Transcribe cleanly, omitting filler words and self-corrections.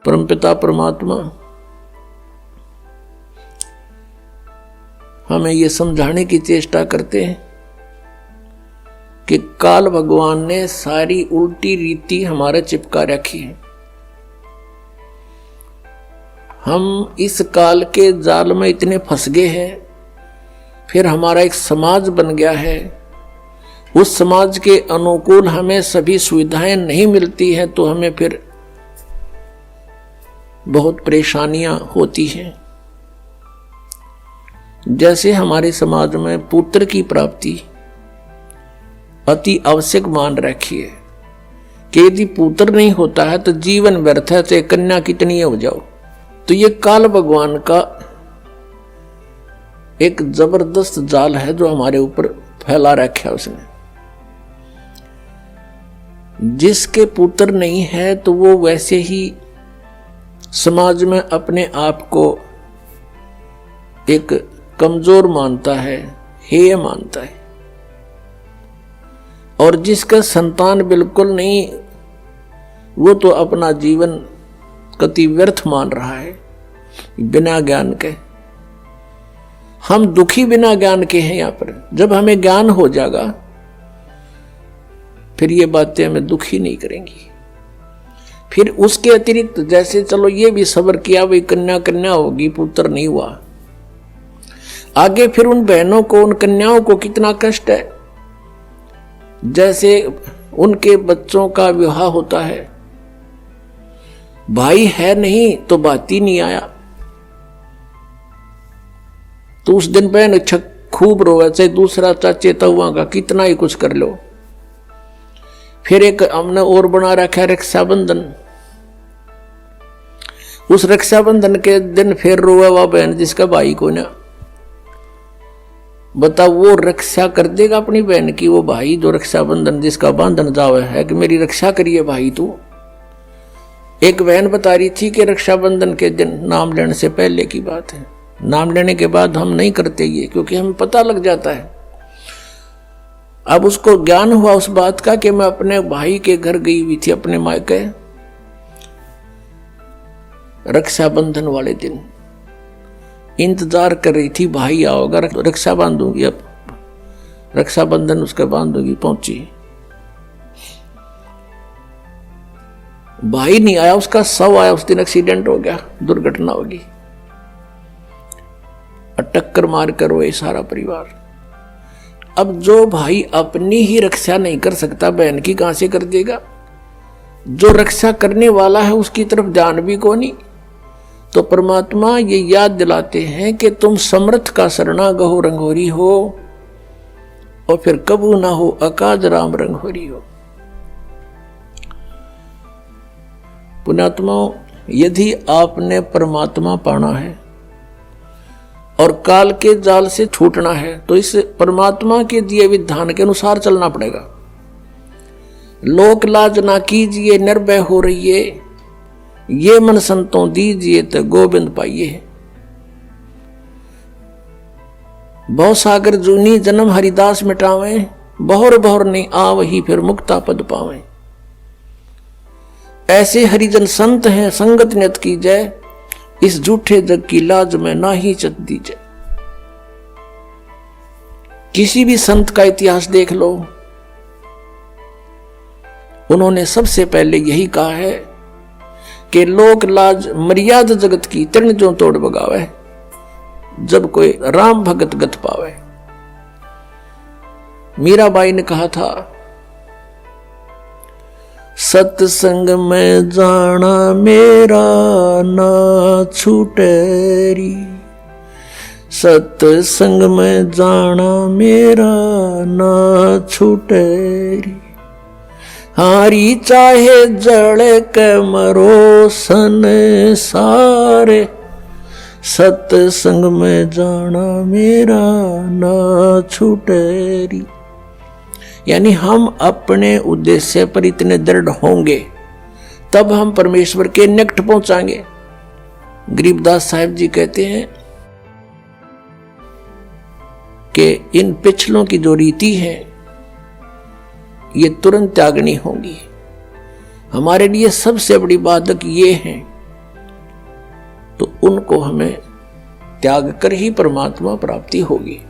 परमपिता परमात्मा हमें ये समझाने की चेष्टा करते हैं कि काल भगवान ने सारी उल्टी रीति हमारे चिपका रखी है। हम इस काल के जाल में इतने फंस गए हैं, फिर हमारा एक समाज बन गया है, उस समाज के अनुकूल हमें सभी सुविधाएं नहीं मिलती हैं, तो हमें फिर बहुत परेशानियां होती हैं। जैसे हमारे समाज में पुत्र की प्राप्ति अति आवश्यक मान रखी है कि यदि पुत्र नहीं होता है तो जीवन व्यर्थ है, चाहे कन्या कितनी हो जाओ। तो ये काल भगवान का एक जबरदस्त जाल है जो हमारे ऊपर फैला रखा है उसने। जिसके पुत्र नहीं है तो वो वैसे ही समाज में अपने आप को एक कमजोर मानता है, हेय मानता है। और जिसका संतान बिल्कुल नहीं, वो तो अपना जीवन कति व्यर्थ मान रहा है बिना ज्ञान के। हम दुखी बिना ज्ञान के हैं। यहाँ पर जब हमें ज्ञान हो जाएगा फिर ये बातें हमें दुखी नहीं करेंगी। फिर उसके अतिरिक्त जैसे चलो ये भी सब्र किया, भाई कन्या कन्या होगी, पुत्र नहीं हुआ, आगे फिर उन बहनों को, उन कन्याओं को कितना कष्ट है। जैसे उनके बच्चों का विवाह होता है, भाई है नहीं तो बात ही नहीं आया, तो उस दिन बहन खूब रोवे, चाहे दूसरा चाचे तहुआ का कितना ही कुछ कर लो। फिर एक हमने और बना रखा है रक्षाबंधन। उस रक्षाबंधन के दिन फिर रोवे वह बहन जिसका भाई को ना। बताओ वो रक्षा कर देगा अपनी बहन की? वो भाई जो रक्षाबंधन जिसका बांधन जावे है कि मेरी रक्षा करिए भाई तू। एक बहन बता रही थी कि रक्षाबंधन के दिन, नाम लेने से पहले की बात है, नाम लेने के बाद हम नहीं करते ये, क्योंकि हमें पता लग जाता है। अब उसको ज्ञान हुआ उस बात का कि मैं अपने भाई के घर गई हुई थी, अपने मायके, रक्षाबंधन वाले दिन इंतजार कर रही थी, भाई आओगा, रक्षा बांधूंगी, अब रक्षाबंधन उसका बांधूंगी। पहुंची, भाई नहीं आया, उसका शव आया। उस दिन एक्सीडेंट हो गया, दुर्घटना होगी, टक्कर मार कर रोए सारा परिवार। अब जो भाई अपनी ही रक्षा नहीं कर सकता, बहन की कहां से कर देगा? जो रक्षा करने वाला है उसकी तरफ ध्यान भी को नहीं। तो परमात्मा ये याद दिलाते हैं कि तुम समर्थ का शरणा गहो रंगोरी हो, और फिर कबू ना हो अकाज राम रंगोरी हो। पुण्यात्माओं, यदि आपने परमात्मा पाना है और काल के जाल से छूटना है तो इस परमात्मा के दिए विधान के अनुसार चलना पड़ेगा। लोक लाज ना कीजिए, निर्भय हो रहिए, ये मन संतों दीजिए तो गोविंद पाइए। बहु सागर जूनी जन्म हरिदास मिटावे, बहुर बहुर ने आवही फिर मुक्ता पद पावे। ऐसे हरिजन संत हैं, संगत नियत की जय, इस झूठे जग की लाज में ना ही चत दीजिए। किसी भी संत का इतिहास देख लो, उन्होंने सबसे पहले यही कहा है कि लोक लाज मर्यादा जगत की तृण जो तोड़ बगावे, जब कोई राम भगत गत पावे। मीराबाई ने कहा था, सत्संग में जाना मेरा ना छूटेरी, सत्संग में जाना मेरा ना छूटेरी। हारी चाहे जड़ के मरो संसारे, सत्संग में जाना मेरा ना छूटेरी। यानी हम अपने उद्देश्य पर इतने दृढ़ होंगे तब हम परमेश्वर के निकट पहुंचाएंगे। गरीबदास साहिब जी कहते हैं कि इन पिछलों की जो रीति है ये तुरंत त्यागनी होगी। हमारे लिए सबसे बड़ी बाधक ये है तो उनको हमें त्याग कर ही परमात्मा प्राप्ति होगी।